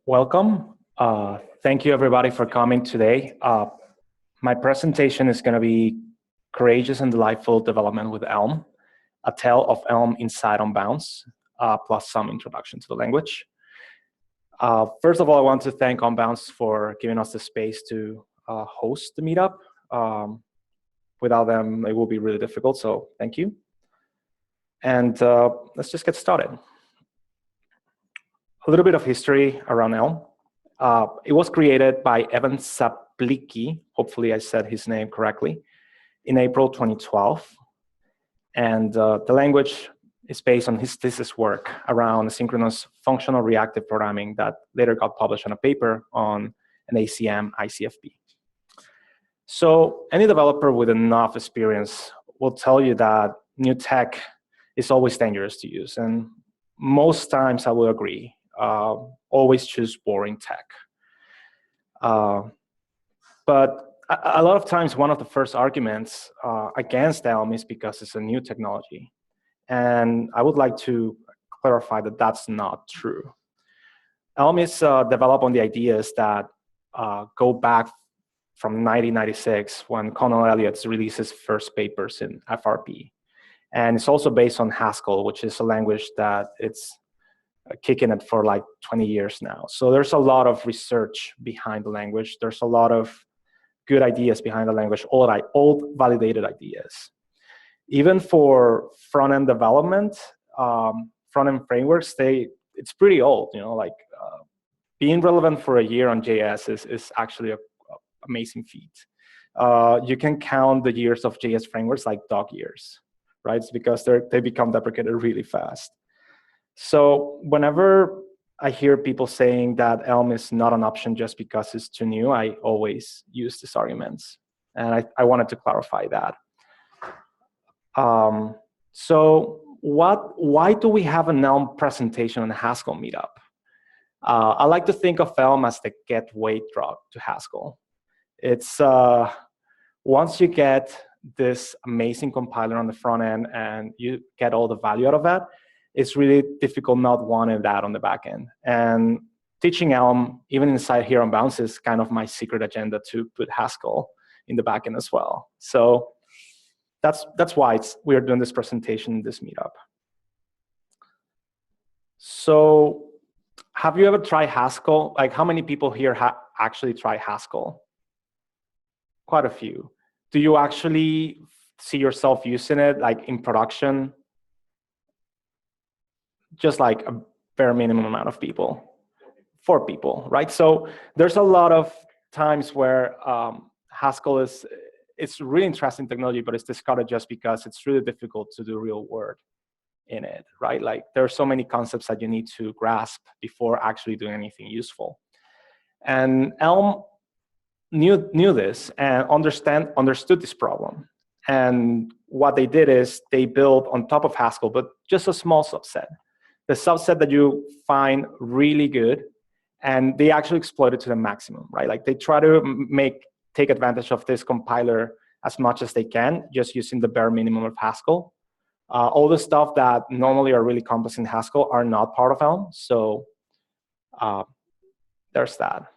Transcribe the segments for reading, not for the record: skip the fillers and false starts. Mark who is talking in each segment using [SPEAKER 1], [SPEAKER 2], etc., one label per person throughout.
[SPEAKER 1] Welcome. Thank you, everybody, for coming today. My presentation is going to be Courageous and Delightful Development with Elm, a tale of Elm inside Unbounce, plus some introduction to the language. First of all, I want to thank Unbounce for giving us the space to host the meetup. Without them, it will be really difficult, so thank you. And let's just get started. A little bit of history around Elm. It was created by Evan Saplicki, hopefully I said his name correctly, in April 2012. And the language is based on his thesis work around asynchronous functional reactive programming that later got published on a paper on an ACM ICFP. So any developer with enough experience will tell you that new tech is always dangerous to use. And most times I will agree. Always choose boring tech. But a lot of times, one of the first arguments against Elm is because it's a new technology. And I would like to clarify that that's not true. Elm is developed on the ideas that go back from 1996, when Connell Elliott released his first papers in FRP. And it's also based on Haskell, which is a language that it's kicking it for like 20 years now. So there's a lot of research behind the language. There's a lot of good ideas behind the language, old validated ideas. Even for front-end development, front-end frameworks, it's pretty old. Like being relevant for a year on JS is actually an amazing feat. You can count the years of JS frameworks like dog years, right? It's because they become deprecated really fast. So whenever I hear people saying that Elm is not an option just because it's too new, I always use these arguments. And I wanted to clarify that. So why do we have an Elm presentation on the Haskell meetup? I like to think of Elm as the gateway drug to Haskell. It's once you get this amazing compiler on the front end and you get all the value out of that, it's really difficult not wanting that on the back end. And teaching Elm, even inside here on Bounce, is kind of my secret agenda to put Haskell in the back end as well. So that's why we are doing this presentation in this meetup. So have you ever tried Haskell? Like, how many people here actually try Haskell? Quite a few. Do you actually see yourself using it, like in production? Just like a bare minimum amount of people, 4 people, right? So there's a lot of times where Haskell it's really interesting technology, but it's discarded just because it's really difficult to do real work in it, right? Like there are so many concepts that you need to grasp before actually doing anything useful. And Elm knew this and understood this problem. And what they did is they built on top of Haskell, but just a small subset. The subset that you find really good, and they actually exploit it to the maximum, right? Like they try to take advantage of this compiler as much as they can, just using the bare minimum of Haskell. All the stuff that normally are really complex in Haskell are not part of Elm, so there's that.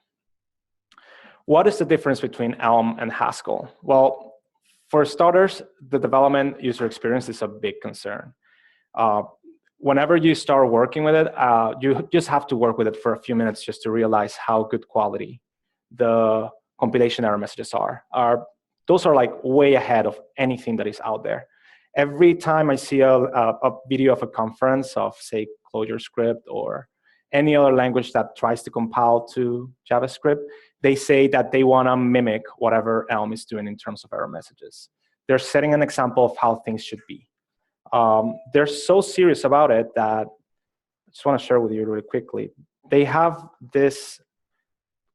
[SPEAKER 1] What is the difference between Elm and Haskell? Well, for starters, the development user experience is a big concern. Whenever you start working with it, you just have to work with it for a few minutes just to realize how good quality the compilation error messages are. Those are like way ahead of anything that is out there. Every time I see a video of a conference of, say, ClojureScript or any other language that tries to compile to JavaScript, they say that they want to mimic whatever Elm is doing in terms of error messages. They're setting an example of how things should be. They're so serious about it that I just want to share with you really quickly. They have this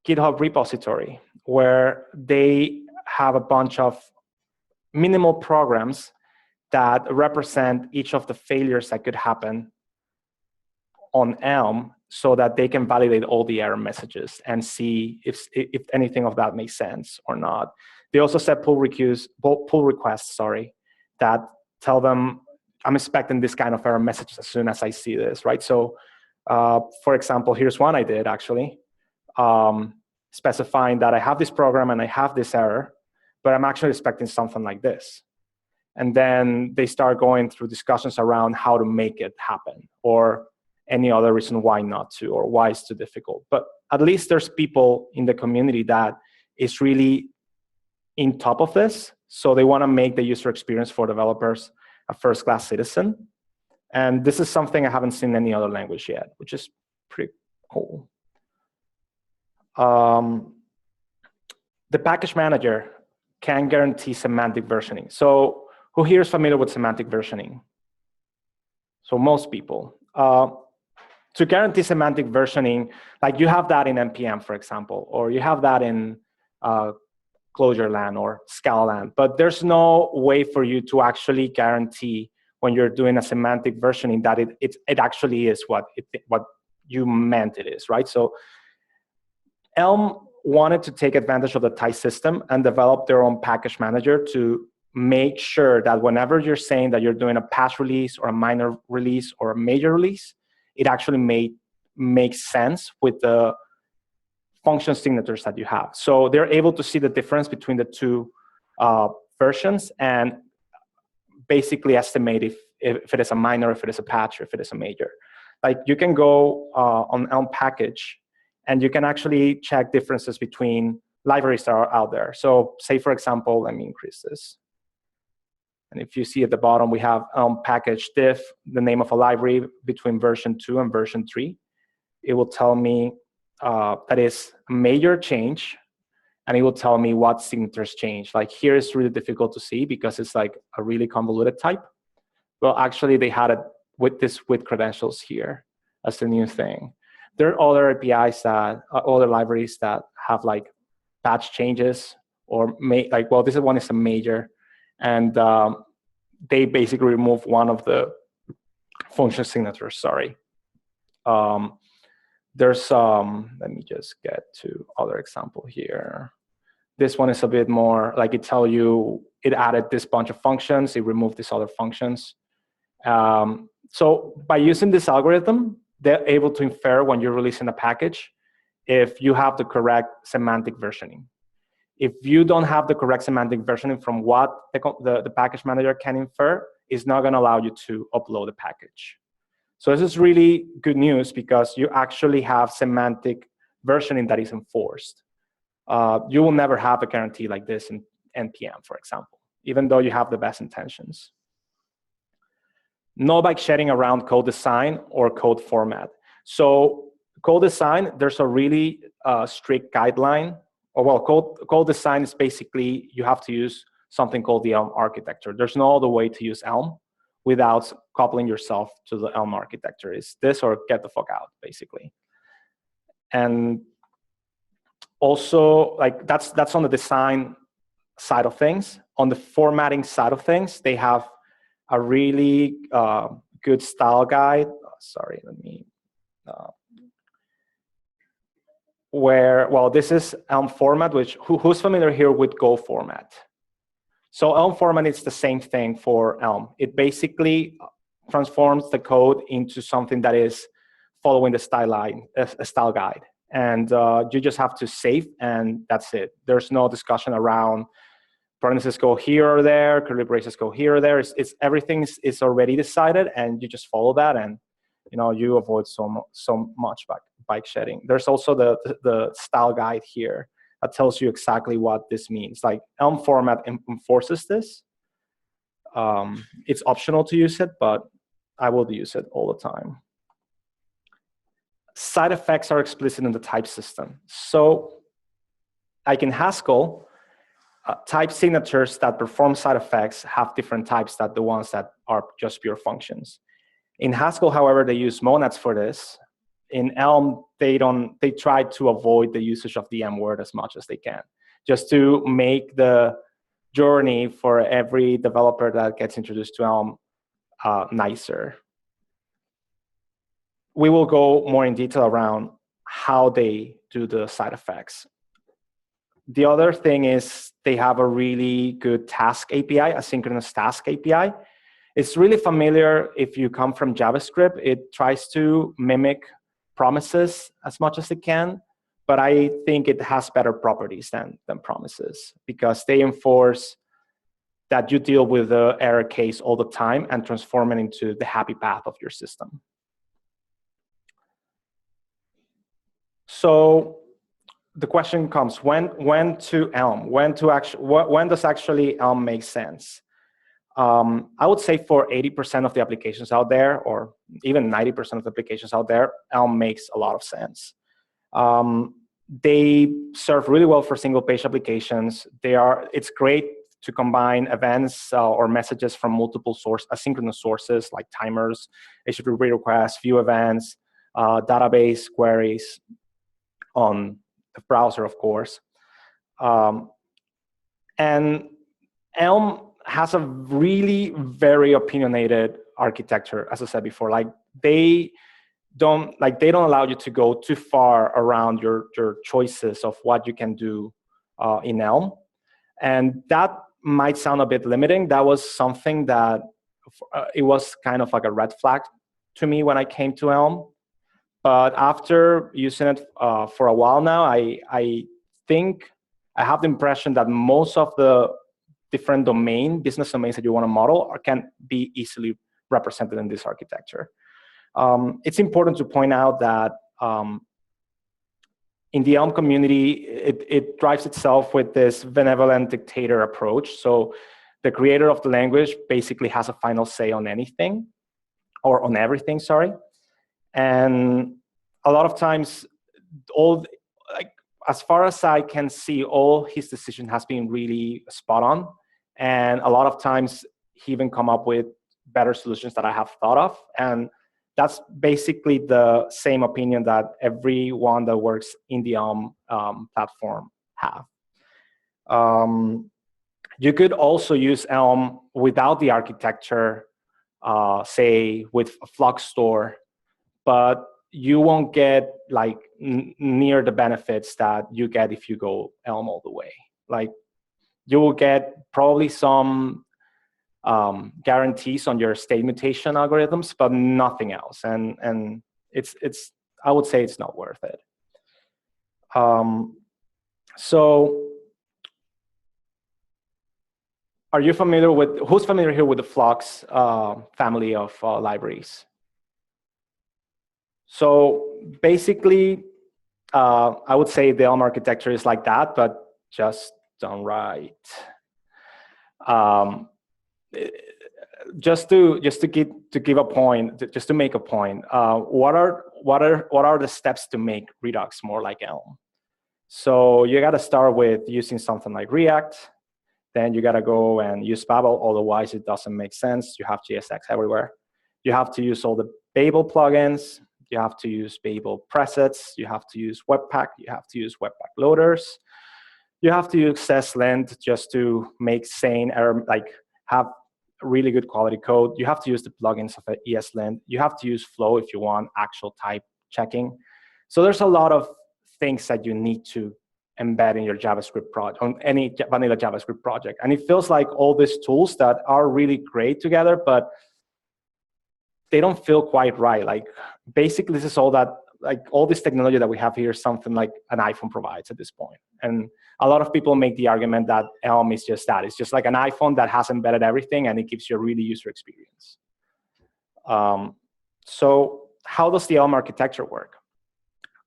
[SPEAKER 1] GitHub repository where they have a bunch of minimal programs that represent each of the failures that could happen on Elm so that they can validate all the error messages and see if anything of that makes sense or not. They also set pull requests, that tell them, I'm expecting this kind of error message as soon as I see this, right? So For example, here's one I did actually, specifying that I have this program and I have this error, but I'm actually expecting something like this. And then they start going through discussions around how to make it happen, or any other reason why not to, or why it's too difficult. But at least there's people in the community that is really in top of this. So they want to make the user experience for developers a first-class citizen. And this is something I haven't seen in any other language yet, which is pretty cool. The package manager can guarantee semantic versioning. So who here is familiar with semantic versioning? So most people. To guarantee semantic versioning, like you have that in NPM, for example, or you have that in Clojure land or Scala land, but there's no way for you to actually guarantee when you're doing a semantic versioning that it actually is what you meant it is, right? So Elm wanted to take advantage of the type system and develop their own package manager to make sure that whenever you're saying that you're doing a patch release or a minor release or a major release, it actually makes sense with the function signatures that you have. So they're able to see the difference between the two versions and basically estimate if it is a minor, if it is a patch, or if it is a major. Like you can go on Elm package and you can actually check differences between libraries that are out there. So say, for example, let me increase this. And if you see at the bottom, we have Elm package diff, the name of a library between version 2 and version 3. It will tell me that is a major change, and it will tell me what signatures change. Like here is really difficult to see because it's like a really convoluted type. Well, actually, they had it with credentials here as the new thing. There are other APIs that, other libraries that have like patch changes or well, this one is a major, and they basically remove one of the function signatures, sorry. There's, let me just get to other example here. This one is a bit more like it tell you it added this bunch of functions, it removed these other functions. So by using this algorithm, they're able to infer when you're releasing a package if you have the correct semantic versioning. If you don't have the correct semantic versioning from what the package manager can infer, it's not going to allow you to upload the package. So this is really good news because you actually have semantic versioning that is enforced. You will never have a guarantee like this in NPM, for example, even though you have the best intentions. No bike shedding around code design or code format. So code design, there's a really strict guideline. Or well, code design is basically you have to use something called the Elm architecture. There's no other way to use Elm without coupling yourself to the Elm architecture. It's this or get the fuck out, basically. And also, like that's on the design side of things. On the formatting side of things, they have a really good style guide. Sorry, let me. Well, this is Elm format, which who's familiar here with Go format? So Elm format is the same thing for Elm. It basically transforms the code into something that is following the style guide. And you just have to save, and that's it. There's no discussion around parentheses go here or there, curly braces go here or there. It's everything is already decided, and you just follow that, and you avoid so much bike shedding. There's also the style guide here that tells you exactly what this means. Like Elm format enforces this. It's optional to use it, but I will use it all the time. Side effects are explicit in the type system. So like in Haskell, type signatures that perform side effects have different types than the ones that are just pure functions. In Haskell, however, they use monads for this. In Elm, they try to avoid the usage of the M word as much as they can, just to make the journey for every developer that gets introduced to Elm nicer. We will go more in detail around how they do the side effects. The other thing is they have a really good task API, asynchronous task API. It's really familiar if you come from JavaScript. It tries to mimic promises as much as it can, but I think it has better properties than promises, because they enforce that you deal with the error case all the time and transform it into the happy path of your system. So the question comes, when to Elm? When does actually Elm make sense? I would say for 80% of the applications out there, or even 90% of the applications out there, Elm makes a lot of sense. They serve really well for single-page applications. It's great to combine events or messages from multiple asynchronous sources like timers, HTTP requests, view events, database queries on the browser, of course. And Elm has a really very opinionated architecture, as I said before. Like they don't allow you to go too far around your choices of what you can do in Elm. And that might sound a bit limiting. That was something that it was kind of like a red flag to me when I came to Elm. But after using it for a while now, I think I have the impression that most of the different business domains that you want to model can be easily represented in this architecture. It's important to point out that in the Elm community, it drives itself with this benevolent dictator approach. So the creator of the language basically has a final say on anything, or on everything, sorry. And a lot of times, as far as I can see, all his decision has been really spot on. And a lot of times, he even come up with better solutions that I have thought of. And that's basically the same opinion that everyone that works in the Elm platform have. You could also use Elm without the architecture, say with a Flux store, but you won't get like near the benefits that you get if you go Elm all the way. Like you will get probably some guarantees on your state mutation algorithms, but nothing else. And it's I would say it's not worth it. So are you familiar with, who's familiar here with the Flux family of libraries? So basically, I would say the Elm architecture is like that, but just done right. Just to give a point, just to make a point, what are the steps to make Redux more like Elm? So you got to start with using something like React. Then you got to go and use Babel, otherwise it doesn't make sense. You have JSX everywhere. You have to use all the Babel plugins. You have to use Babel presets. You have to use Webpack. You have to use Webpack loaders. You have to use SESLint just to make sane error, like have really good quality code. You have to use the plugins of ESLint. You have to use Flow if you want actual type checking. So there's a lot of things that you need to embed in your JavaScript project, on any vanilla JavaScript project. And it feels like all these tools that are really great together, but they don't feel quite right. Like basically this is all that, like all this technology that we have here is something like an iPhone provides at this point. And a lot of people make the argument that Elm is just that. It's just like an iPhone that has embedded everything and it gives you a really user experience. So how does the Elm architecture work?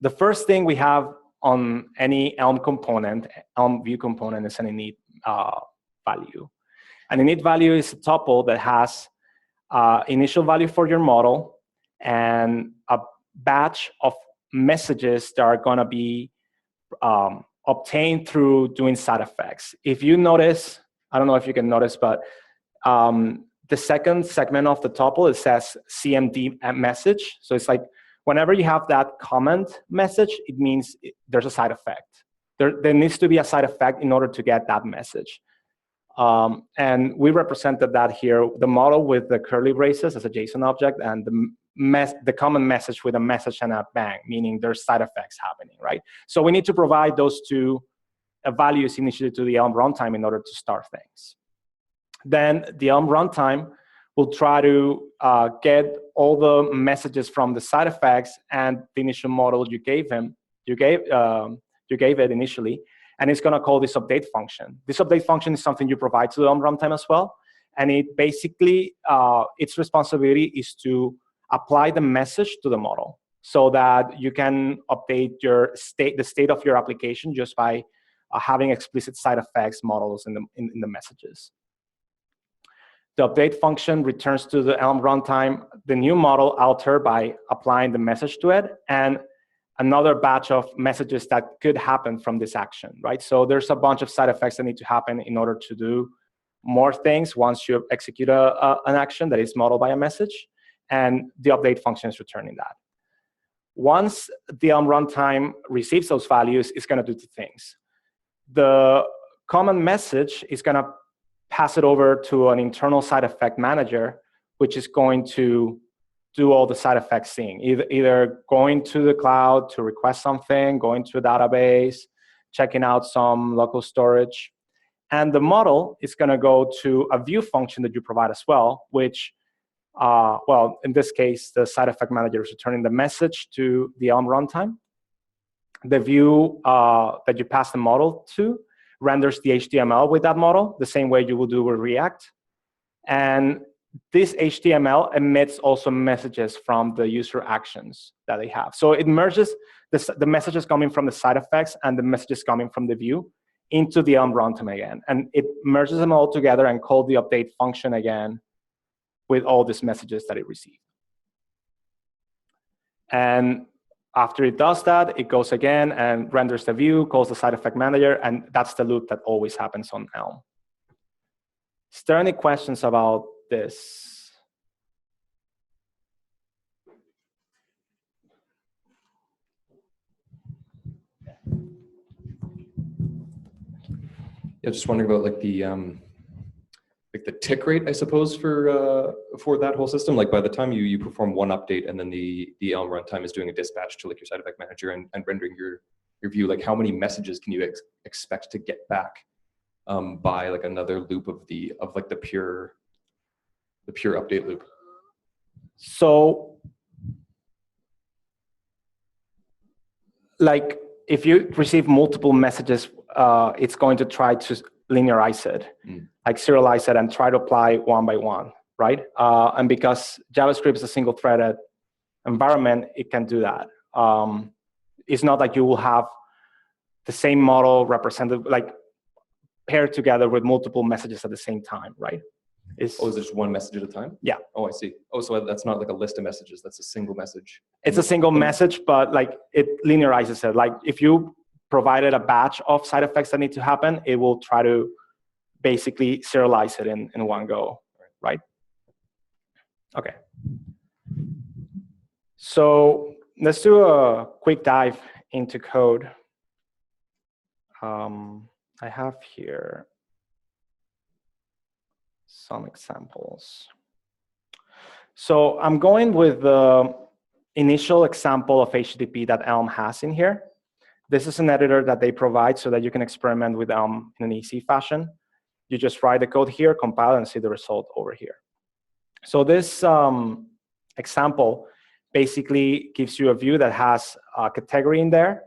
[SPEAKER 1] The first thing we have on any Elm component, Elm view component, is an init value. An init value is a tuple that has initial value for your model and a batch of messages that are going to be obtained through doing side effects. If you notice, I don't know if you can notice, but the second segment of the tuple, it says CMD message. So it's like whenever you have that comment message, it means there's a side effect. There needs to be a side effect in order to get that message. And we represented that here, the model with the curly braces as a JSON object, and the common message with a message and a bang, meaning there's side effects happening, right? So we need to provide those two values initially to the Elm runtime in order to start things. Then the Elm runtime will try to get all the messages from the side effects and the initial model you gave it initially, and it's going to call this update function. This update function is something you provide to the runtime as well, and it basically its responsibility is to apply the message to the model so that you can update the state of your application just by having explicit side effects models in the messages. The update function returns to the Elm runtime the new model altered by applying the message to it, and another batch of messages that could happen from this action, right? So there's a bunch of side effects that need to happen in order to do more things once you execute an action that is modeled by a message, and the update function is returning that. Once the Elm runtime receives those values, it's going to do two things. The common message is going to pass it over to an internal side effect manager, which is going to do all the side effects thing, either going to the cloud to request something, going to a database, checking out some local storage. And the model is going to go to a view function that you provide as well, which, well, in this case, the side effect manager is returning the message to the Elm runtime. The view that you pass the model to renders the HTML with that model, the same way you will do with React. And this HTML emits also messages from the user actions that they have. So it merges the messages coming from the side effects and the messages coming from the view into the Elm runtime again. And it merges them all together and calls the update function again with all these messages that it received. And after it does that, it goes again and renders the view, calls the side effect manager, and that's the loop that always happens on Elm. Is there any questions about this?
[SPEAKER 2] Yeah, just wondering about like the tick rate, I suppose, for that whole system. Like by the time you perform one update and then the Elm runtime is doing a dispatch to like your side effect manager and rendering your view, like how many messages can you expect to get back by like another loop of the pure update loop?
[SPEAKER 1] So like if you receive multiple messages, it's going to try to linearize it, like serialize it and try to apply one by one, right? And because JavaScript is a single-threaded environment, it can do that. It's not like you will have the same model represented, like paired together with multiple messages at the same time, right?
[SPEAKER 2] Is it just one message at a time?
[SPEAKER 1] Yeah.
[SPEAKER 2] Oh, I see. Oh, so that's not like a list of messages. That's a single message.
[SPEAKER 1] It's a single message, but like it linearizes it. Like if you provided a batch of side effects that need to happen, it will try to basically serialize it in one go, right? Okay. So let's do a quick dive into code. I have here some examples. So I'm going with the initial example of HTTP that Elm has in here. This is an editor that they provide so that you can experiment with Elm in an easy fashion. You just write the code here, compile, and see the result over here. So this example basically gives you a view that has a category in there,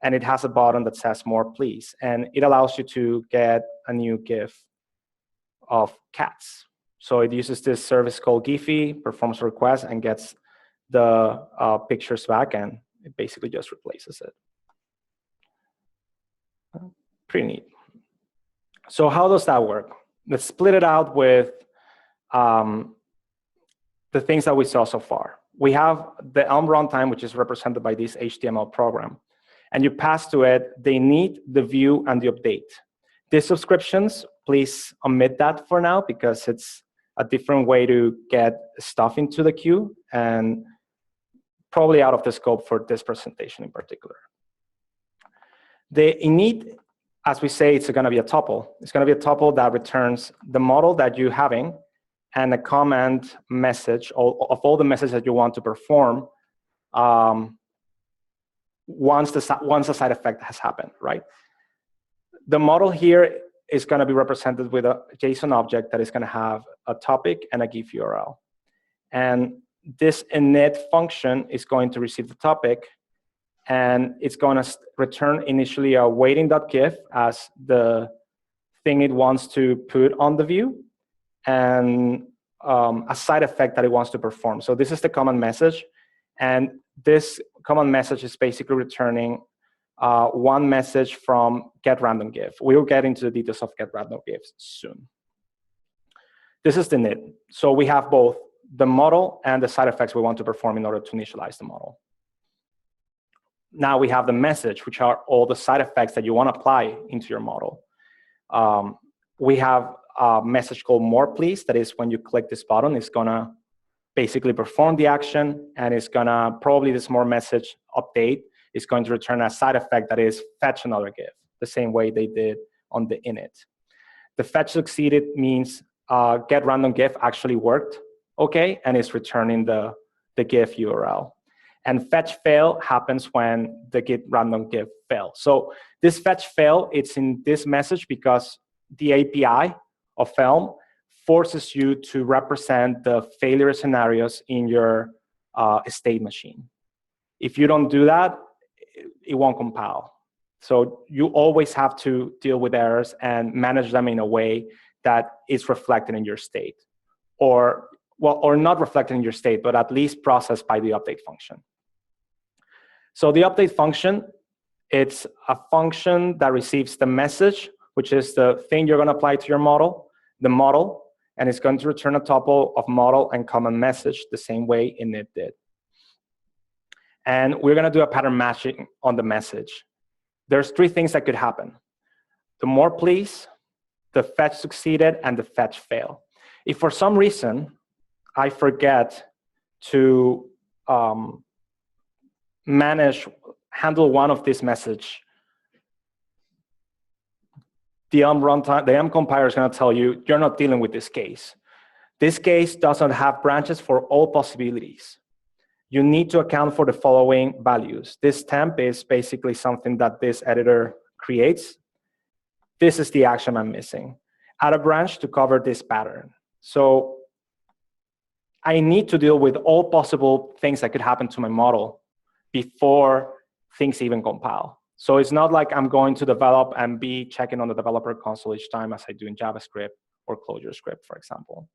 [SPEAKER 1] and it has a button that says more please. And it allows you to get a new GIF of cats. So it uses this service called Giphy, performs a request, and gets the pictures back, and it basically just replaces it. Pretty neat. So how does that work? Let's split it out with the things that we saw so far. We have the Elm runtime, which is represented by this HTML program. And you pass to it the init, the view, and the update. These subscriptions, please omit that for now because it's a different way to get stuff into the queue and probably out of the scope for this presentation in particular. The init, as we say, it's going to be a tuple. It's going to be a tuple that returns the model that you're having and a comment message of all the messages that you want to perform once the side effect has happened, right? The model here is going to be represented with a JSON object that is going to have a topic and a GIF URL. And this init function is going to receive the topic, and it's going to return initially a waiting.gif as the thing it wants to put on the view, and a side effect that it wants to perform. So this is the command message, and this command message is basically returning one message from getRandomGif. We will get into the details of getRandomGif soon. This is the init. So we have both the model and the side effects we want to perform in order to initialize the model. Now we have the message, which are all the side effects that you want to apply into your model. We have a message called more please. That is, when you click this button, it's going to basically perform the action, and it's going to, probably this more message update is going to return a side effect that is fetch another GIF, the same way they did on the init. The fetch succeeded means getRandomGif actually worked, okay, and it's returning the GIF URL. And fetch fail happens when the getRandomGif fail. So this fetch fail, it's in this message because the API of Elm forces you to represent the failure scenarios in your state machine. If you don't do that, it won't compile. So you always have to deal with errors and manage them in a way that is reflected in your state. Or not reflected in your state, but at least processed by the update function. So the update function, it's a function that receives the message, which is the thing you're going to apply to your model, the model, and it's going to return a tuple of model and common message the same way init did. And we're going to do a pattern matching on the message. There's three things that could happen: the more please, the fetch succeeded, and the fetch fail. If for some reason I forget to handle one of these message, the Elm compiler is going to tell you, you're not dealing with this case. This case doesn't have branches for all possibilities. You need to account for the following values. This temp is basically something that this editor creates. This is the action I'm missing. Add a branch to cover this pattern. So I need to deal with all possible things that could happen to my model before things even compile. So it's not like I'm going to develop and be checking on the developer console each time as I do in JavaScript or ClojureScript, for example.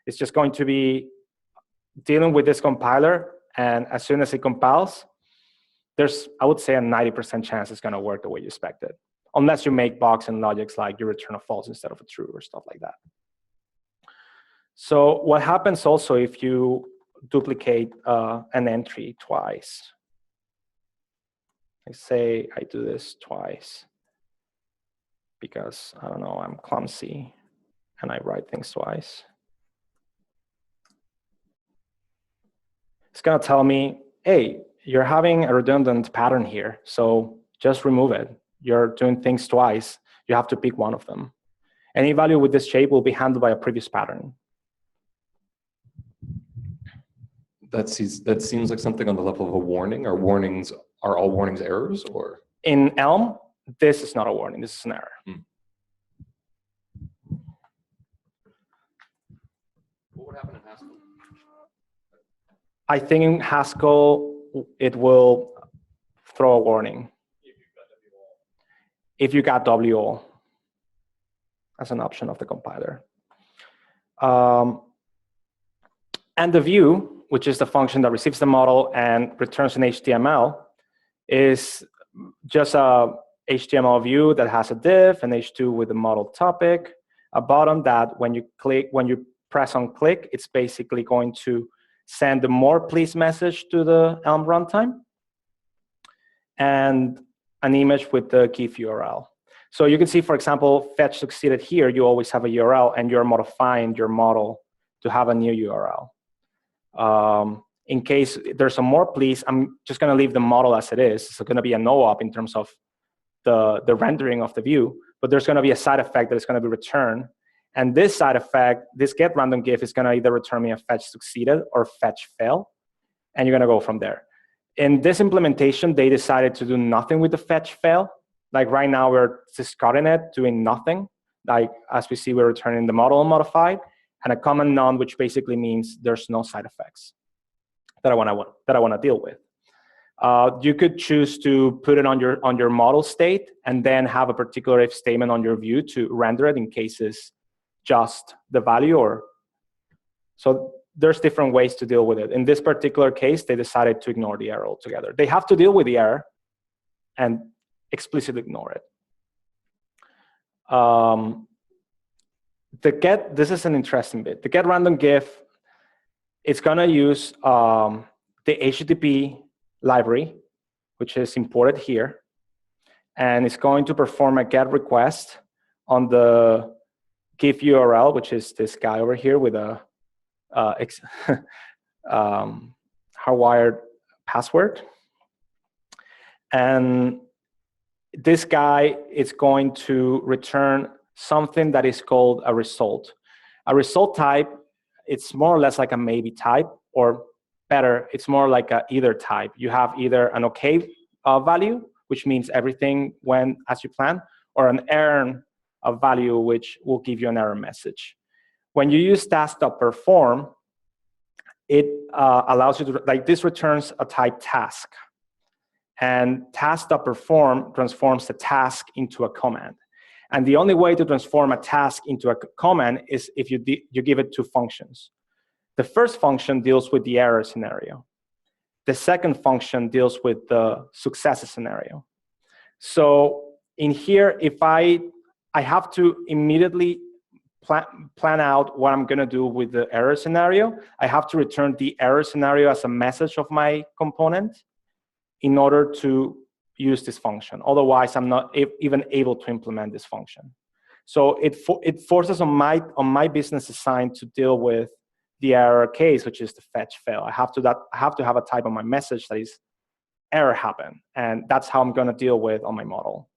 [SPEAKER 1] It's just going to be dealing with this compiler, and as soon as it compiles, there's, I would say, a 90% chance it's going to work the way you expected, unless you make bugs and logics like you return a false instead of a true or stuff like that. So what happens also if you duplicate an entry twice? I say I do this twice because, I don't know, I'm clumsy and I write things twice. It's going to tell me, hey, you're having a redundant pattern here, so just remove it. You're doing things twice. You have to pick one of them. Any value with this shape will be handled by a previous pattern.
[SPEAKER 2] That seems like something on the level of a warning. Are all warnings errors, or?
[SPEAKER 1] In Elm, this is not a warning. This is an error.
[SPEAKER 2] What would happen in Haskell?
[SPEAKER 1] I think in Haskell, it will throw a warning. If you got WO as an option of the compiler. And the view, which is the function that receives the model and returns an HTML, is just a HTML view that has a div, an H2 with the model topic, a button that when you press on click, it's basically going to send the more please message to the Elm runtime, and an image with the GIF URL. So you can see, for example, fetch succeeded here. You always have a URL, and you're modifying your model to have a new URL. In case there's a more please, I'm just going to leave the model as it is. It's going to be a no-op in terms of the rendering of the view, but there's going to be a side effect that is going to be returned. And this side effect, this getRandomGif, is going to either return me a fetch succeeded or fetch fail, and you're going to go from there. In this implementation, they decided to do nothing with the fetch fail. Like right now, we're discarding it, doing nothing. like as we see, we're returning the model unmodified, and a common none, which basically means there's no side effects that I want to deal with. You could choose to put it on your model state and then have a particular if statement on your view to render it in case it's just the value. Or so there's different ways to deal with it. In this particular case, they decided to ignore the error altogether. They have to deal with the error and explicitly ignore it. This is an interesting bit. The get random GIF, it's gonna use the HTTP library, which is imported here, and it's going to perform a get request on the GIF URL, which is this guy over here with a hardwired password. And this guy is going to return something that is called a result. A result type, it's more or less like a maybe type, or better, it's more like a either type. You have either an okay value, which means everything went as you planned, or an error value, which will give you an error message. When you use task.perform, it allows you to, like this returns a type task. And task.perform transforms the task into a command. And the only way to transform a task into a command is if you give it two functions. The first function deals with the error scenario. The second function deals with the success scenario. So in here, if I have to immediately plan out what I'm gonna do with the error scenario, I have to return the error scenario as a message of my component in order to use this function. Otherwise, I'm not even able to implement this function. So it forces on my business design to deal with the error case, which is the fetch fail. I have to have a type on my message that is error happen, and that's how I'm going to deal with on my model.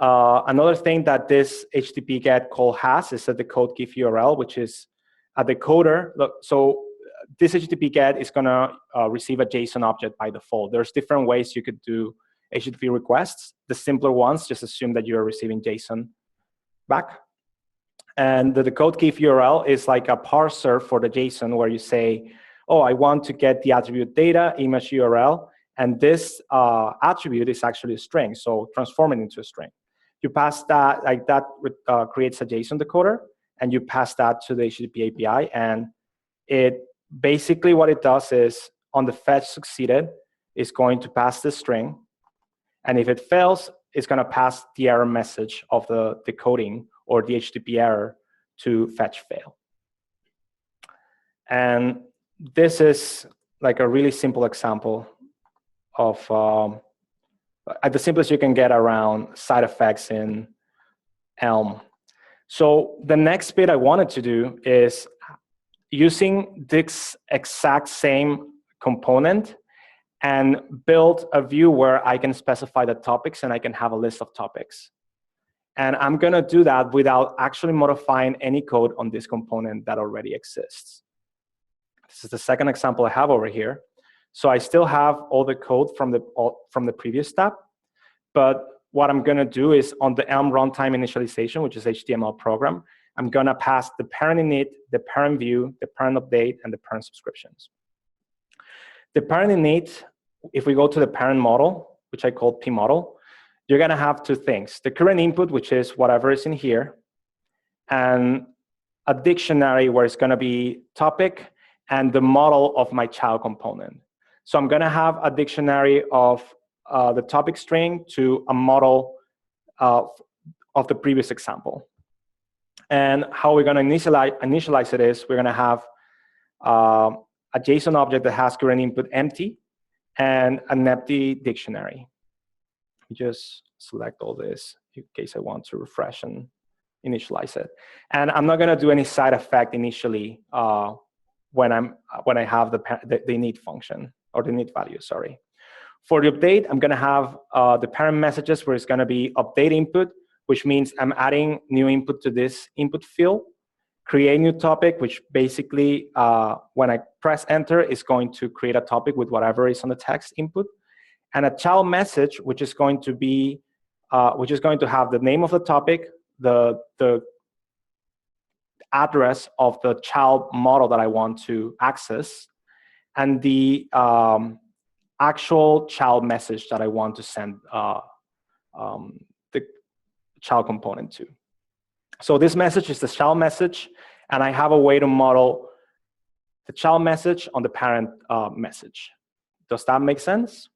[SPEAKER 1] Another thing that this HTTP GET call has is a decode GIF URL, which is a decoder. Look, so this HTTP GET is going to receive a JSON object by default. There's different ways you could do HTTP requests. The simpler ones just assume that you're receiving JSON back. And the decode GIF URL is like a parser for the JSON where you say, oh, I want to get the attribute data, image URL, and this attribute is actually a string, so transform it into a string. You pass that, like that creates a JSON decoder, and you pass that to the HTTP API, and it basically what it does is on the fetch succeeded, it's going to pass the string, and if it fails, it's going to pass the error message of the decoding or the HTTP error to fetch fail. And this is like a really simple example of the simplest you can get around side effects in Elm. So the next bit I wanted to do is using this exact same component and build a view where I can specify the topics and I can have a list of topics. And I'm going to do that without actually modifying any code on this component that already exists. This is the second example I have over here. So I still have all the code from the previous step, but what I'm going to do is on the Elm runtime initialization, which is HTML program, I'm going to pass the parent init, the parent view, the parent update, and the parent subscriptions. The parent init, if we go to the parent model, which I call P model, you're going to have two things. The current input, which is whatever is in here, and a dictionary where it's going to be topic and the model of my child component. So I'm going to have a dictionary of the topic string to a model of the previous example. And how we're going to initialize it is we're going to have a JSON object that has current input empty and an empty dictionary. Just select all this in case I want to refresh and initialize it. And I'm not going to do any side effect initially when I have the init function or the init value. Sorry. For the update, I'm going to have the parent messages where it's going to be update input, which means I'm adding new input to this input field. Create new topic, which basically when I press enter, is going to create a topic with whatever is on the text input. And a child message, which is going to be, which is going to have the name of the topic, the address of the child model that I want to access, and the actual child message that I want to send the child component to. So this message is the child message, and I have a way to model the child message on the parent message. Does that make sense?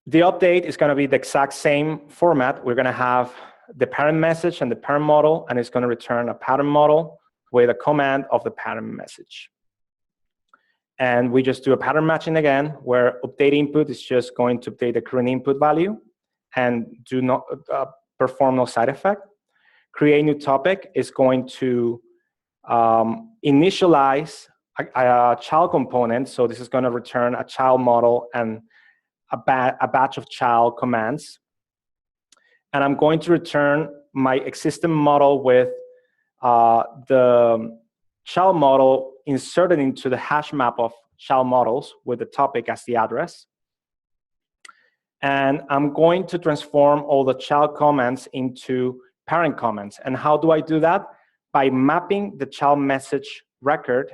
[SPEAKER 1] The update is going to be the exact same format. We're going to have the parent message and the parent model, and it's going to return a pattern model with a command of the pattern message. And we just do a pattern matching again, where update input is just going to update the current input value and do not perform no side effect. Create new topic is going to initialize a child component. So this is going to return a child model and a batch of child commands. And I'm going to return my existing model with the child model inserted into the hash map of child models with the topic as the address. And I'm going to transform all the child comments into parent comments. And how do I do that? By mapping the child message record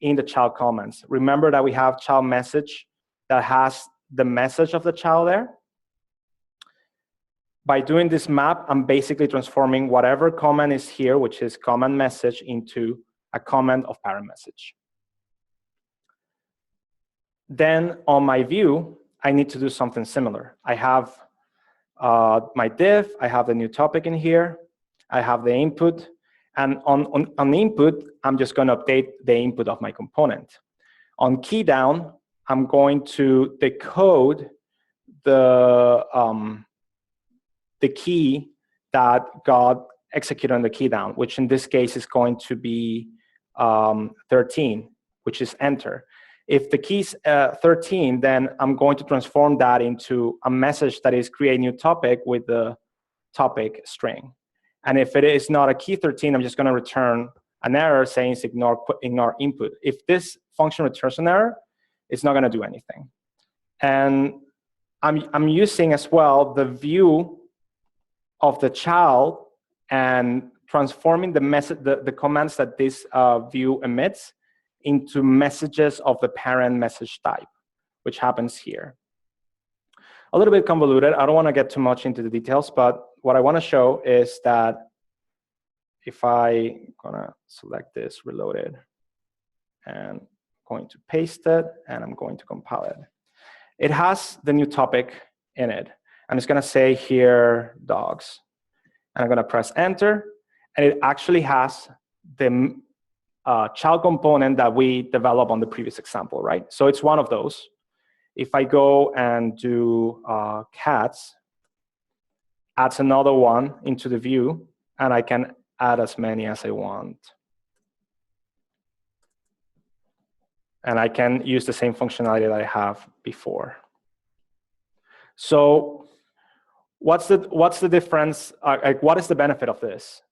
[SPEAKER 1] in the child comments. Remember that we have child message that has the message of the child there. By doing this map, I'm basically transforming whatever comment is here, which is comment message, into a comment of parent message. Then on my view, I need to do something similar. I have my div, I have the new topic in here, I have the input, and on the input, I'm just going to update the input of my component. On key down, I'm going to decode the key that got executed on the key down, which in this case is going to be 13, which is enter. If the key is 13, then I'm going to transform that into a message that is create new topic with the topic string. And if it is not a key 13, I'm just going to return an error saying ignore input. If this function returns an error, it's not going to do anything. And I'm using as well the view of the child and transforming the message, the commands that this view emits into messages of the parent message type, which happens here. A little bit convoluted. I don't want to get too much into the details, but what I want to show is that if I'm gonna select this, reload it, and I'm going to paste it, and I'm going to compile it. It has the new topic in it. I'm just gonna say here, dogs. And I'm gonna press enter, and it actually has the child component that we developed on the previous example, right? So it's one of those. If I go and do cats, adds another one into the view, and I can add as many as I want. And I can use the same functionality that I have before. So what's the difference? Like, what is the benefit of this?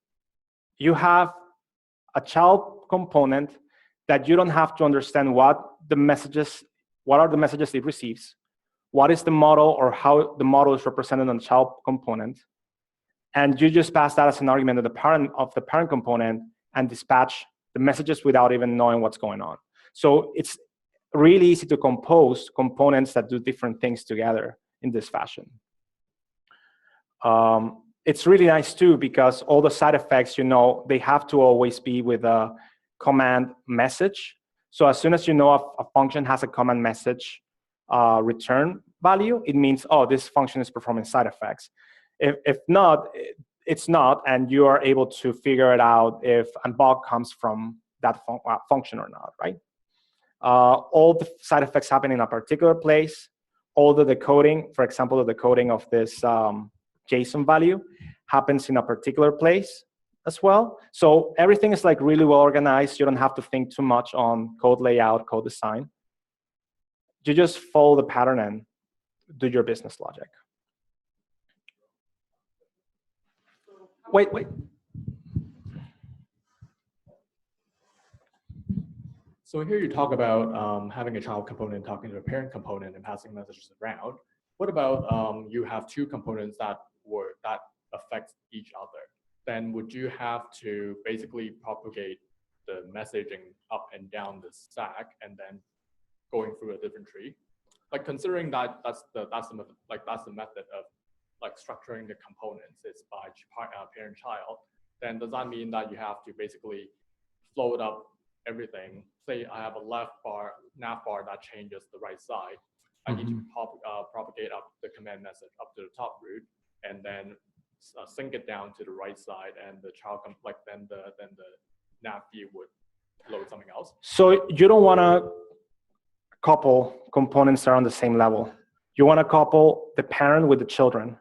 [SPEAKER 1] You have a child component that you don't have to understand what are the messages it receives, what is the model or how the model is represented on the child component, and you just pass that as an argument to the parent of the parent component and dispatch the messages without even knowing what's going on. So it's really easy to compose components that do different things together in this fashion. It's really nice too, because all the side effects, they have to always be with a command message. So as soon as you know a function has a command message return value, it means, oh, this function is performing side effects. If not, it's not, and you are able to figure it out if a bug comes from that function or not, right? All the side effects happen in a particular place. All the decoding, for example, the decoding of this JSON value happens in a particular place as well. So everything is like really well organized. You don't have to think too much on code layout, code design. You just follow the pattern and do your business logic. Wait.
[SPEAKER 3] So here you talk about having a child component talking to a parent component and passing messages around. What about you have two components that affects each other, then would you have to basically propagate the messaging up and down the stack and then going through a different tree? Like considering that that's the method of like structuring the components is by parent child, then does that mean that you have to basically float up everything? Say I have a nav bar that changes the right side. I need to propagate up the command message up to the top root, and then sync it down to the right side, and the child then the nav view would load something else.
[SPEAKER 1] So you don't want to couple components that are on the same level. You want to couple the parent with the children.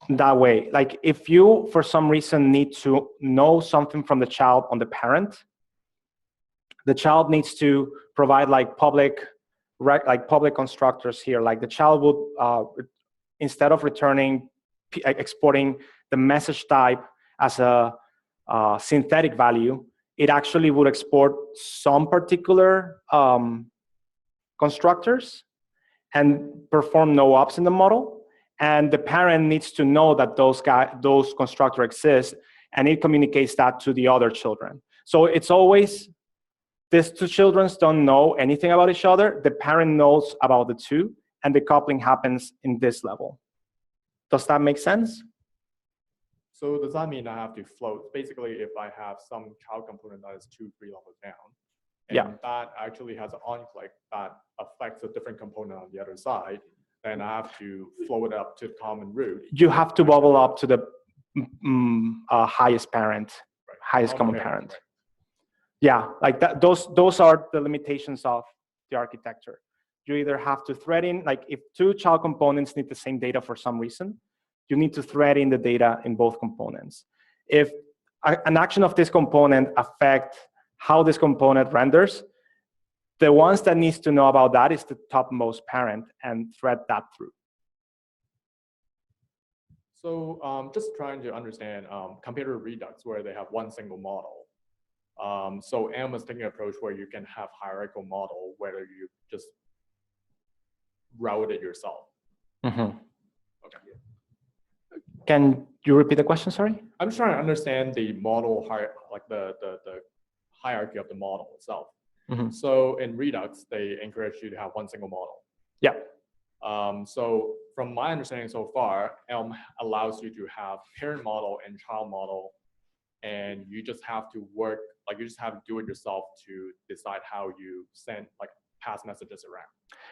[SPEAKER 1] That way, like if you for some reason need to know something from the child on the parent, the child needs to provide like public constructors here. Like the child would, instead of exporting the message type as a synthetic value, it actually would export some particular constructors and perform no ops in the model. And the parent needs to know that those constructors exist, and it communicates that to the other children. So it's always, these two children don't know anything about each other. The parent knows about the two, and the coupling happens in this level. Does that make sense?
[SPEAKER 3] So does that mean I have to float? Basically, if I have some child component that is 2-3 levels down, and that actually has an on-click that affects a different component on the other side, then I have to float it up to the common root.
[SPEAKER 1] You have to bubble up to the highest parent, highest common parent. Right. Yeah, like that. Those are the limitations of the architecture. You either have to thread in, like if two child components need the same data for some reason, you need to thread in the data in both components. If an action of this component affects how this component renders, the ones that needs to know about that is the topmost parent and thread that through.
[SPEAKER 3] So just trying to understand computer redux where they have one single model. So M is taking an approach where you can have hierarchical model, whether you just route it yourself. Okay.
[SPEAKER 1] Can you repeat the question, sorry?
[SPEAKER 3] I'm just trying to understand the model, like the hierarchy of the model itself. So in Redux, they encourage you to have one single model.
[SPEAKER 1] Yeah.
[SPEAKER 3] So from my understanding so far, Elm allows you to have parent model and child model, and you just have to work, like you just have to do it yourself to decide how you send, like pass messages around.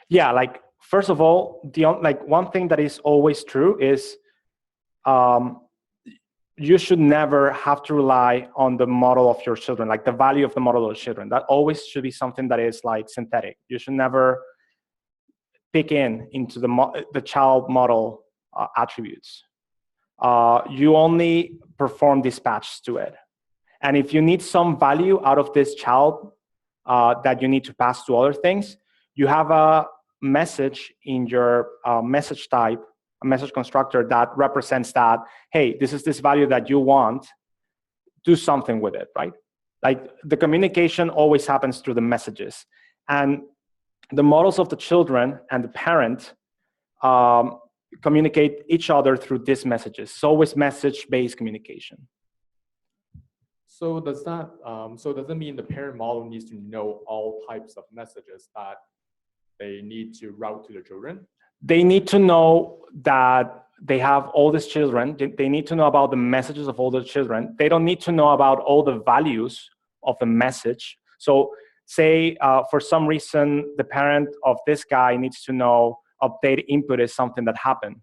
[SPEAKER 1] Yeah, like first of all, one thing that is always true is you should never have to rely on the model of your children, like the value of the model of your children. That always should be something that is like synthetic. You should never pick into the child model attributes. You only perform dispatch to it. And if you need some value out of this child that you need to pass to other things, you have a message in your message type, a message constructor that represents that, hey, this is this value that you want, do something with it, right? Like the communication always happens through the messages. And the models of the children and the parent communicate each other through these messages. It's always message-based communication.
[SPEAKER 3] So does that mean the parent model needs to know all types of messages that they need to route to the children?
[SPEAKER 1] They need to know that they have all these children. They need to know about the messages of all the children. They don't need to know about all the values of the message. So say for some reason, the parent of this guy needs to know update input is something that happened.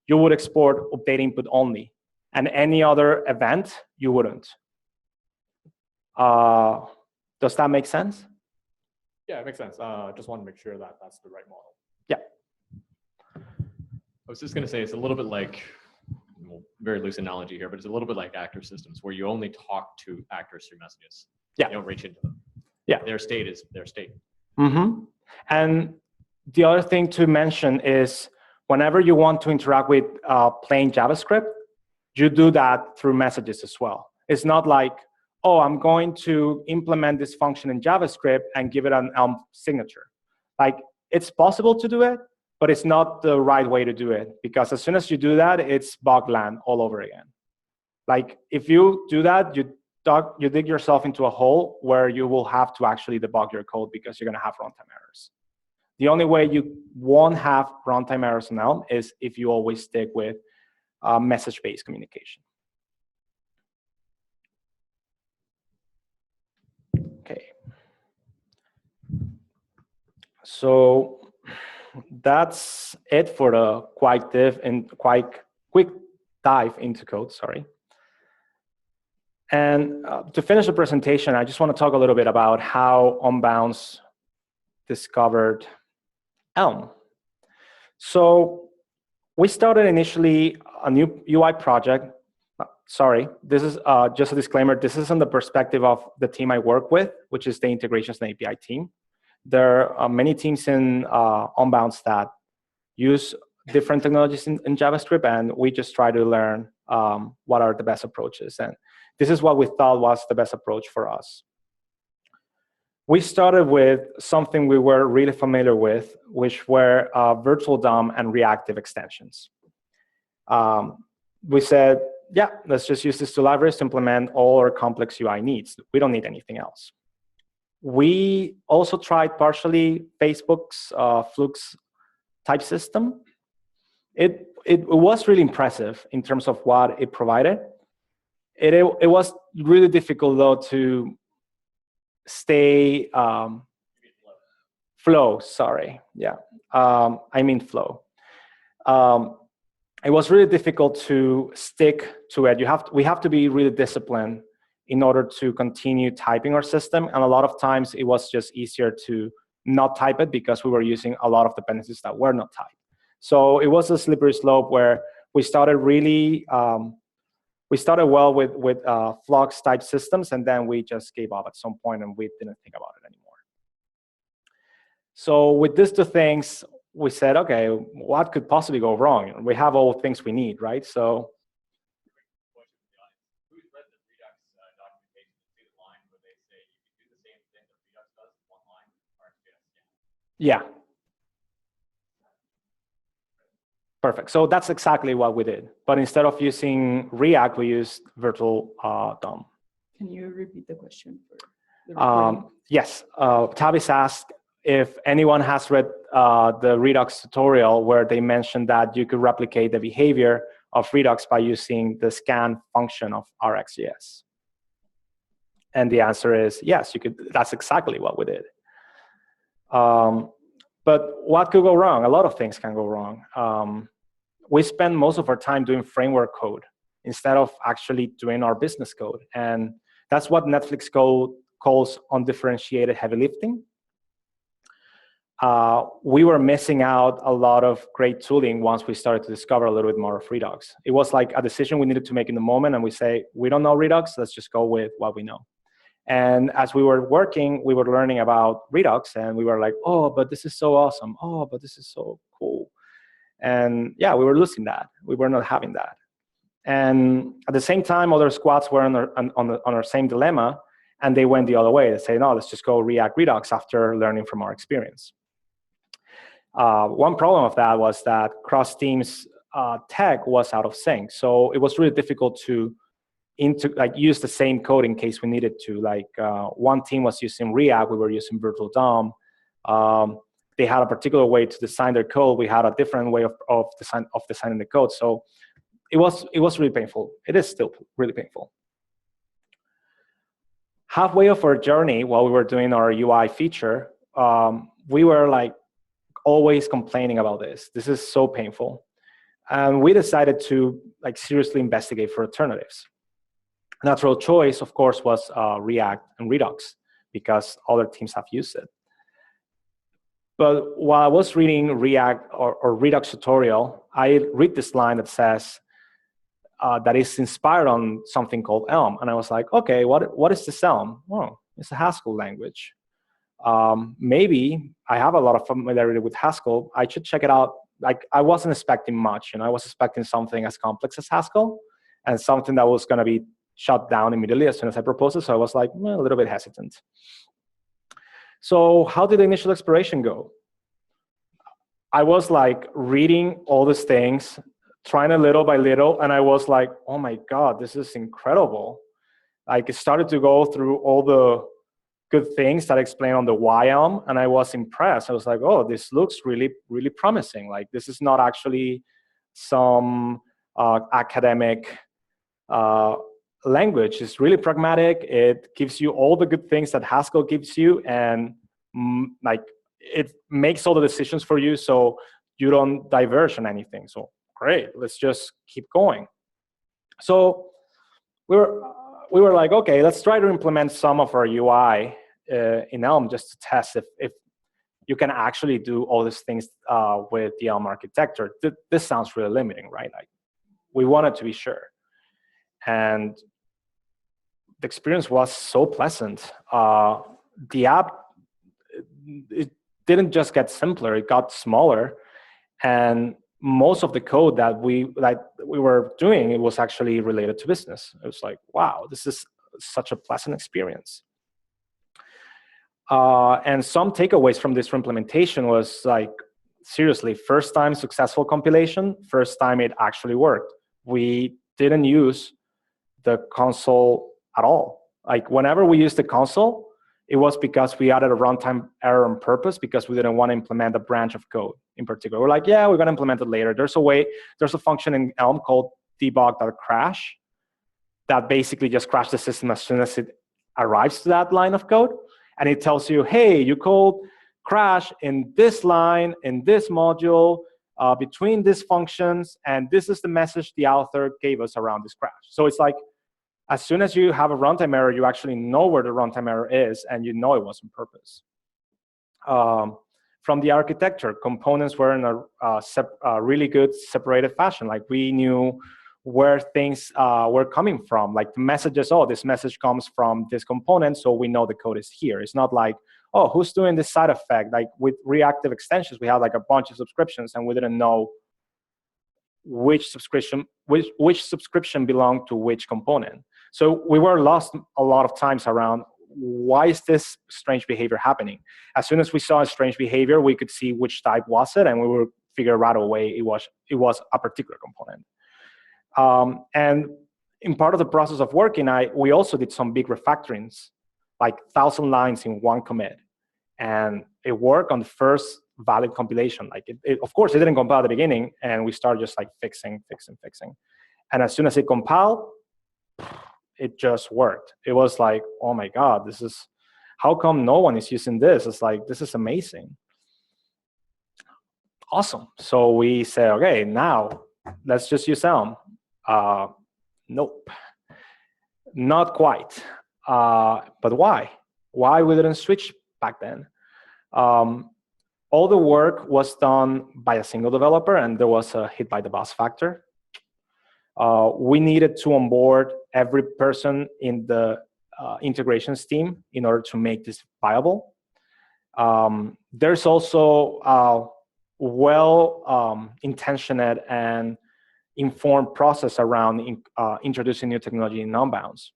[SPEAKER 1] You would export update input only, and any other event, you wouldn't. Does that make sense?
[SPEAKER 3] Yeah, it makes sense. Just want to make sure that that's the right model.
[SPEAKER 1] Yeah.
[SPEAKER 4] I was just going to say it's a little bit like, well, very loose analogy here, but it's a little bit like actor systems where you only talk to actors through messages.
[SPEAKER 1] Yeah.
[SPEAKER 4] You don't reach into them.
[SPEAKER 1] Yeah.
[SPEAKER 4] Their state is their state.
[SPEAKER 1] And the other thing to mention is whenever you want to interact with plain JavaScript, you do that through messages as well. It's not like, oh, I'm going to implement this function in JavaScript and give it an Elm signature. Like, it's possible to do it, but it's not the right way to do it, because as soon as you do that, it's bog land all over again. Like if you do that, you dig yourself into a hole where you will have to actually debug your code because you're going to have runtime errors. The only way you won't have runtime errors in Elm is if you always stick with message-based communication. Okay. So that's it for the quite quick dive into code, sorry. And to finish the presentation, I just want to talk a little bit about how Unbounce discovered Elm. So we started initially a new UI project. Sorry, this is just a disclaimer. This is from the perspective of the team I work with, which is the integrations and API team. There are many teams in Unbounce that use different technologies in JavaScript, and we just try to learn what are the best approaches. And this is what we thought was the best approach for us. We started with something we were really familiar with, which were virtual DOM and reactive extensions. We said, yeah, let's just use these two libraries to implement all our complex UI needs. We don't need anything else. We also tried partially Facebook's Flux type system. It was really impressive in terms of what it provided. It was really difficult, though, to stay flow, sorry. Yeah, I mean flow. It was really difficult to stick to it. We have to be really disciplined in order to continue typing our system. And a lot of times it was just easier to not type it because we were using a lot of dependencies that were not typed. So it was a slippery slope where we started really, we started well with Flux type systems, and then we just gave up at some point and we didn't think about it anymore. So with these two things, we said, okay, what could possibly go wrong? We have all things we need, right? So yeah. Perfect. So that's exactly what we did. But instead of using React, we used virtual DOM.
[SPEAKER 5] Can you repeat the question for the recording?
[SPEAKER 1] Yes. Tavis asked if anyone has read the Redux tutorial where they mentioned that you could replicate the behavior of Redux by using the scan function of RxJS. And the answer is yes, you could. That's exactly what we did. But what could go wrong? A lot of things can go wrong. We spend most of our time doing framework code instead of actually doing our business code. And that's what Netflix calls undifferentiated heavy lifting. We were missing out a lot of great tooling once we started to discover a little bit more of Redux. It was like a decision we needed to make in the moment, and we say, we don't know Redux, let's just go with what we know. And as we were working, we were learning about Redux, and we were like, oh, but this is so awesome. Oh, but this is so cool. And yeah, we were losing that. We were not having that. And at the same time, other squads were on our same dilemma, and they went the other way. They say, no, let's just go React Redux after learning from our experience. One problem of that was that cross teams tech was out of sync. So it was really difficult to use the same code in case we needed to. Like one team was using React, we were using Virtual DOM. They had a particular way to design their code. We had a different way of designing the code. So it was really painful. It is still really painful. Halfway of our journey, while we were doing our UI feature, we were like always complaining about this. This is so painful. And we decided to seriously investigate for alternatives. Natural choice, of course, was React and Redux because other teams have used it. But while I was reading React or Redux tutorial, I read this line that says that is inspired on something called Elm. And I was like, okay, what is this Elm? Oh, it's a Haskell language. Maybe I have a lot of familiarity with Haskell. I should check it out. I wasn't expecting much. I was expecting something as complex as Haskell and something that was going to be shut down immediately as soon as I proposed it. So I was like, a little bit hesitant. So how did the initial exploration go? I was like reading all these things, trying it little by little, and I was like, oh my God, this is incredible. Like, it started to go through all the good things that explain on the why Elm, and I was impressed. I was like, oh, this looks really, really promising. Like, this is not actually some academic language. It's really pragmatic. It gives you all the good things that Haskell gives you, and like, it makes all the decisions for you, so you don't diverge on anything. So great, let's just keep going. So we were like, okay, let's try to implement some of our UI in Elm just to test if you can actually do all these things with the Elm architecture. This sounds really limiting, right? Like, we wanted to be sure. And the experience was so pleasant. The app, it didn't just get simpler, it got smaller. And most of the code that we were doing, it was actually related to business. It was like, wow, this is such a pleasant experience. And some takeaways from this implementation was like, seriously, first time successful compilation, first time it actually worked. We didn't use the console at all. Like, whenever we used the console, it was because we added a runtime error on purpose because we didn't want to implement a branch of code in particular. We're like, yeah, we're going to implement it later. There's a function in Elm called debug.crash that basically just crashes the system as soon as it arrives to that line of code. And it tells you, hey, you called crash in this line, in this module, between these functions, and this is the message the author gave us around this crash. So it's like, as soon as you have a runtime error, you actually know where the runtime error is, and you know it was on purpose. From the architecture, components were in a really good separated fashion. Like, we knew where things were coming from. Like, the messages, oh, this message comes from this component, so we know the code is here. It's not like, oh, who's doing this side effect? Like, with reactive extensions, we had like a bunch of subscriptions, and we didn't know which subscription belonged to which component. So we were lost a lot of times around, why is this strange behavior happening? As soon as we saw a strange behavior, we could see which type was it, and we would figure right away it was a particular component. And in part of the process of working, we also did some big refactorings, like 1,000 lines in one commit, and it worked on the first valid compilation. Like, of course, it didn't compile at the beginning, and we started just like fixing. And as soon as it compiled, it just worked. It was like, oh my God, how come no one is using this? It's like, this is amazing. Awesome. So we said, okay, now let's just use Elm. Nope, not quite. But why? Why we didn't switch back then? All the work was done by a single developer, and there was a hit by the bus factor. We needed to onboard every person in the integrations team in order to make this viable. There's also well-intentioned and informed process around introducing new technology in non-bounds.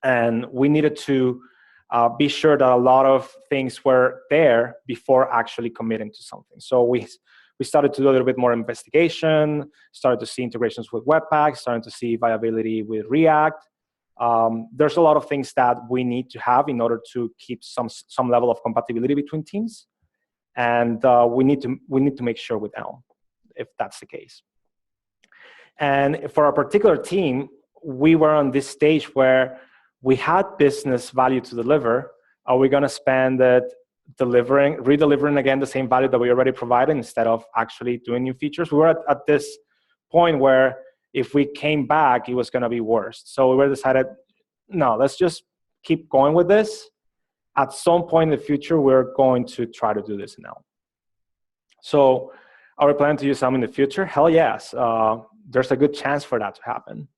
[SPEAKER 1] And we needed to be sure that a lot of things were there before actually committing to something. So we started to do a little bit more investigation, started to see integrations with Webpack, started to see viability with React. There's a lot of things that we need to have in order to keep some level of compatibility between teams. And we need to make sure with Elm, if that's the case. And for a particular team, we were on this stage where we had business value to deliver. Are we going to spend it redelivering again the same value that we already provided instead of actually doing new features? We were at this point where if we came back, it was going to be worse. So we decided, no, let's just keep going with this. At some point in the future, we're going to try to do this now. So are we planning to use Elm in the future? Hell yes. There's a good chance for that to happen.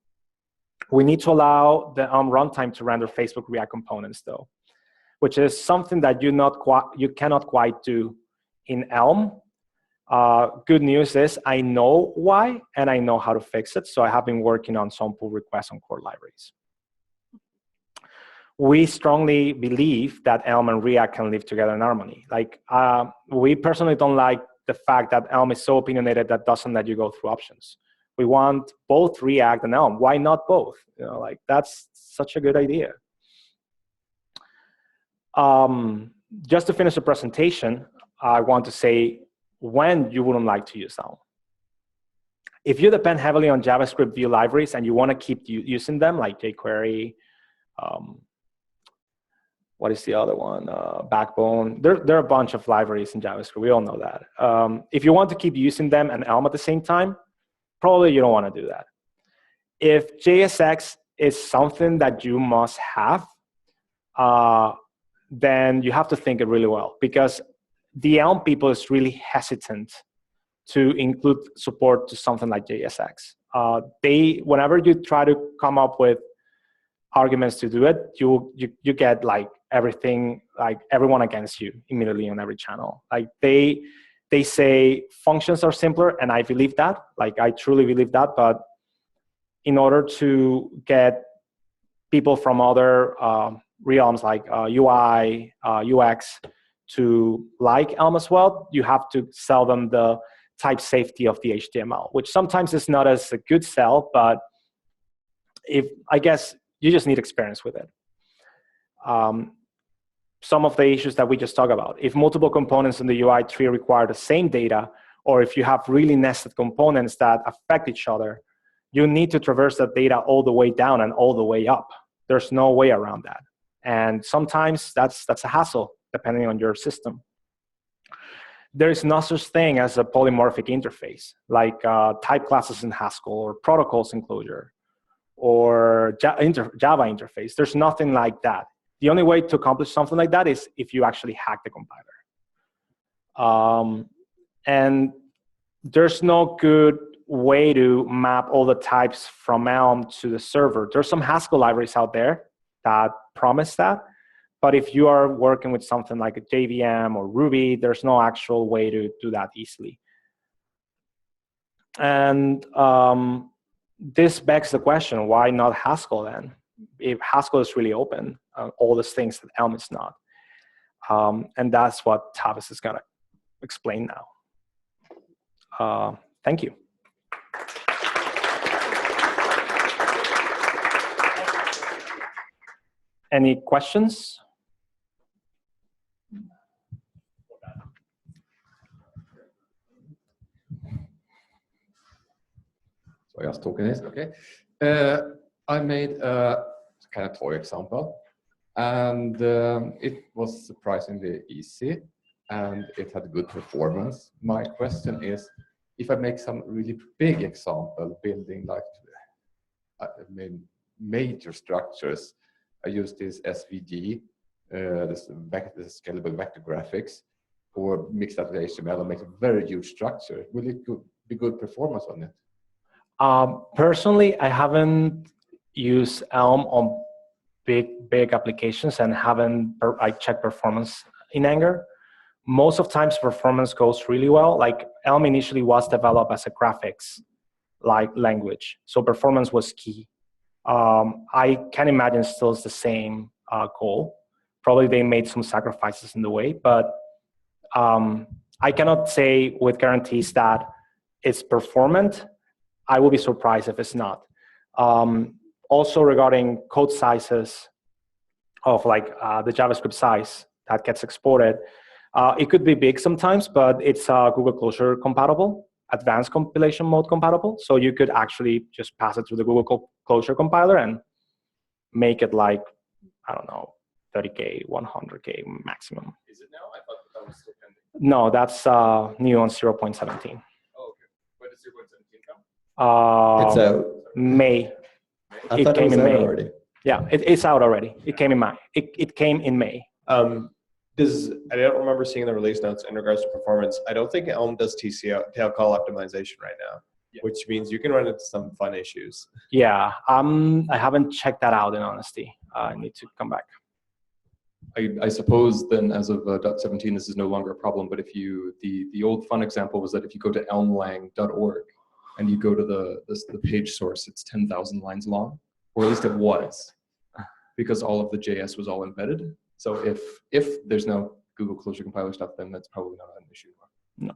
[SPEAKER 1] We need to allow the Elm runtime to render Facebook React components, though, which is something that you cannot quite do in Elm. Good news is I know why, and I know how to fix it. So I have been working on some pull requests on core libraries. We strongly believe that Elm and React can live together in harmony. Like, we personally don't like the fact that Elm is so opinionated that doesn't let you go through options. We want both React and Elm. Why not both? You know, like that's such a good idea. Just to finish the presentation, I want to say when you wouldn't like to use Elm. If you depend heavily on JavaScript view libraries and you want to keep using them, like jQuery, what is the other one? Backbone. There are a bunch of libraries in JavaScript. We all know that. If you want to keep using them and Elm at the same time, probably you don't want to do that. If JSX is something that you must have, then you have to think it really well, because the Elm people is really hesitant to include support to something like JSX. Whenever you try to come up with arguments to do it, you get like everything, like everyone against you immediately on every channel. Like they say functions are simpler, and I believe that. Like I truly believe that. But in order to get people from other realms like UI, UX to like Elm as well, you have to sell them the type safety of the HTML, which sometimes is not as a good sell, but I guess you just need experience with it. Some of the issues that we just talked about, if multiple components in the UI tree require the same data, or if you have really nested components that affect each other, you need to traverse that data all the way down and all the way up. There's no way around that. And sometimes that's a hassle, depending on your system. There is no such thing as a polymorphic interface, like type classes in Haskell or protocols in Clojure or Java interface. There's nothing like that. The only way to accomplish something like that is if you actually hack the compiler. And there's no good way to map all the types from Elm to the server. There's some Haskell libraries out there that promise that. But if you are working with something like a JVM or Ruby, there's no actual way to do that easily. And this begs the question, why not Haskell then? If Haskell is really open, all these things that Elm is not. And that's what Tavis is going to explain now. Thank you. Any questions?
[SPEAKER 2] So jag talking this, okay. I made a kind of toy example, and it was surprisingly easy, and it had good performance. My question is, if I make some really big example, building like major structures, I use this SVG, this scalable vector graphics, or mix that with HTML and make a very huge structure. Will it be good performance on it?
[SPEAKER 1] Personally, I haven't used Elm on big applications and haven't checked performance in Anger. Most of times performance goes really well. Like Elm initially was developed as a graphics language, so performance was key. I can imagine still is the same goal. Probably they made some sacrifices in the way, but I cannot say with guarantees that it's performant. I will be surprised if it's not. Also regarding code sizes of like the JavaScript size that gets exported, it could be big sometimes, but it's Google Closure compatible, advanced compilation mode compatible. So you could actually just pass it through the Google Closure compiler and make it like, I don't know, 30K, 100K maximum.
[SPEAKER 3] Is it now? I thought that was still pending.
[SPEAKER 1] No, that's new on 0.17.
[SPEAKER 3] Oh, okay. When does 0.17 come?
[SPEAKER 6] It's out.
[SPEAKER 1] May.
[SPEAKER 6] I
[SPEAKER 1] It
[SPEAKER 6] thought it
[SPEAKER 1] came
[SPEAKER 6] was
[SPEAKER 1] in
[SPEAKER 6] out
[SPEAKER 1] May.
[SPEAKER 6] already.
[SPEAKER 1] Yeah, it's out already. It came in May. It came in May.
[SPEAKER 6] I don't remember seeing the release notes in regards to performance. I don't think Elm does tail call optimization right now, which means you can run into some fun issues.
[SPEAKER 1] Yeah, I haven't checked that out in honesty. I need to come back.
[SPEAKER 2] I suppose then as of .17, this is no longer a problem, but if the old fun example was that if you go to elmlang.org and you go to the page source, it's 10,000 lines long, or at least it was, because all of the JS was all embedded. So if there's no Google Closure compiler stuff, then that's probably not an issue.
[SPEAKER 1] No.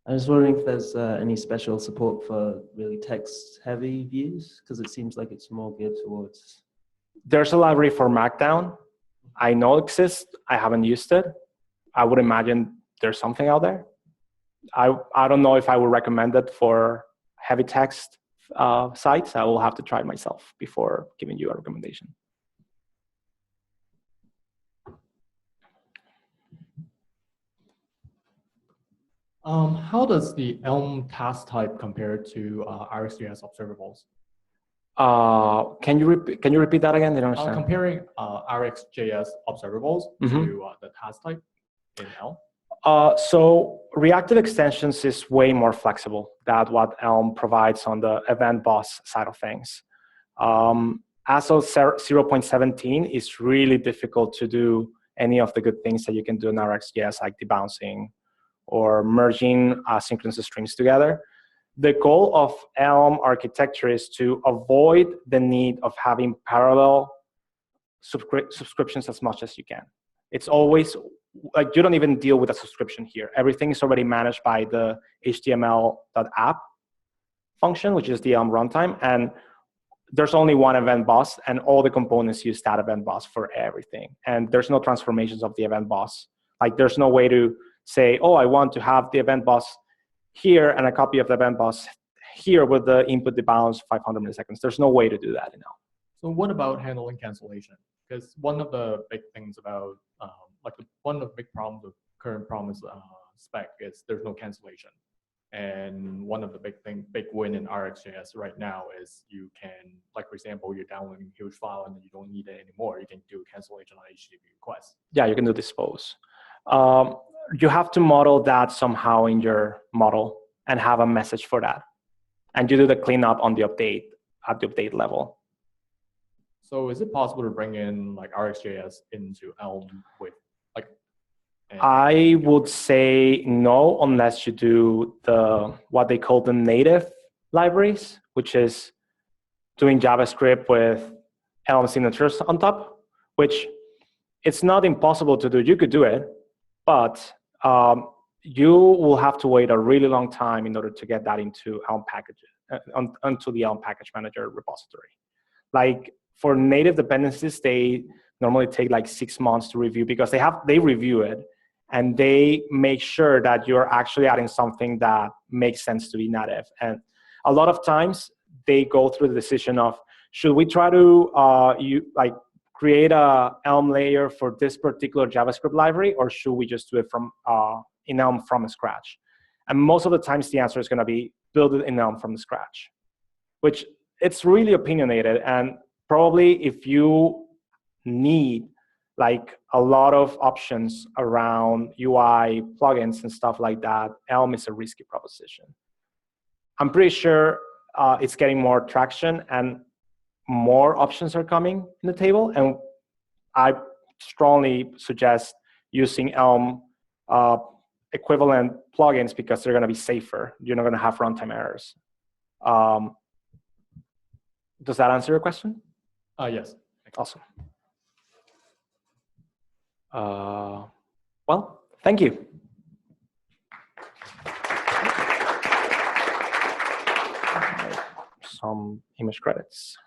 [SPEAKER 7] I was wondering if there's any special support for really text-heavy views, because it seems like it's more geared towards.
[SPEAKER 1] There's a library for Markdown. I know it exists. I haven't used it. I would imagine there's something out there. I don't know if I would recommend it for heavy text sites. I will have to try it myself before giving you a recommendation.
[SPEAKER 3] How does the Elm task type compare to RxJS observables?
[SPEAKER 1] Can you repeat that again? I don't understand.
[SPEAKER 3] Comparing RxJS observables to the task type in Elm.
[SPEAKER 1] So reactive extensions is way more flexible than what Elm provides on the event boss side of things. As of 0.17, it's really difficult to do any of the good things that you can do in RxJS, like debouncing or merging asynchronous strings together. The goal of Elm architecture is to avoid the need of having parallel subscriptions as much as you can. It's always, like, you don't even deal with a subscription here. Everything is already managed by the html.app function, which is the Elm runtime. And there's only one event boss, and all the components use that event boss for everything. And there's no transformations of the event boss. Like, there's no way to say, oh, I want to have the event boss here and a copy of the event boss here with the input debounce 500 milliseconds. There's no way to do that in Elm.
[SPEAKER 3] So what about handling cancellation? Because one of the big things about, one of the big problems with current Promise spec is there's no cancellation. And one of the big win in RxJS right now is you can, like, for example, you're downloading a huge file and you don't need it anymore. You can do cancellation on HTTP request.
[SPEAKER 1] Yeah, you can do dispose. You have to model that somehow in your model and have a message for that. And you do the cleanup on the update at the update level.
[SPEAKER 3] So is it possible to bring in like RxJS into Elm with like?
[SPEAKER 1] I would say no, unless you do what they call the native libraries, which is doing JavaScript with Elm signatures on top, which it's not impossible to do. You could do it, but you will have to wait a really long time in order to get that into Elm packages, onto the Elm package manager repository. Like, for native dependencies, they normally take like 6 months to review, because they review it and they make sure that you're actually adding something that makes sense to be native. And a lot of times they go through the decision of, should we try to create a Elm layer for this particular JavaScript library, or should we just do it in Elm from scratch? And most of the times the answer is going to be build it in Elm from scratch, which it's really opinionated. And probably if you need like a lot of options around UI plugins and stuff like that, Elm is a risky proposition. I'm pretty sure it's getting more traction and more options are coming in the table. And I strongly suggest using Elm equivalent plugins, because they're going to be safer. You're not going to have runtime errors. Does that answer your question?
[SPEAKER 3] Yes.
[SPEAKER 1] Awesome. Well, thank you. Some image credits.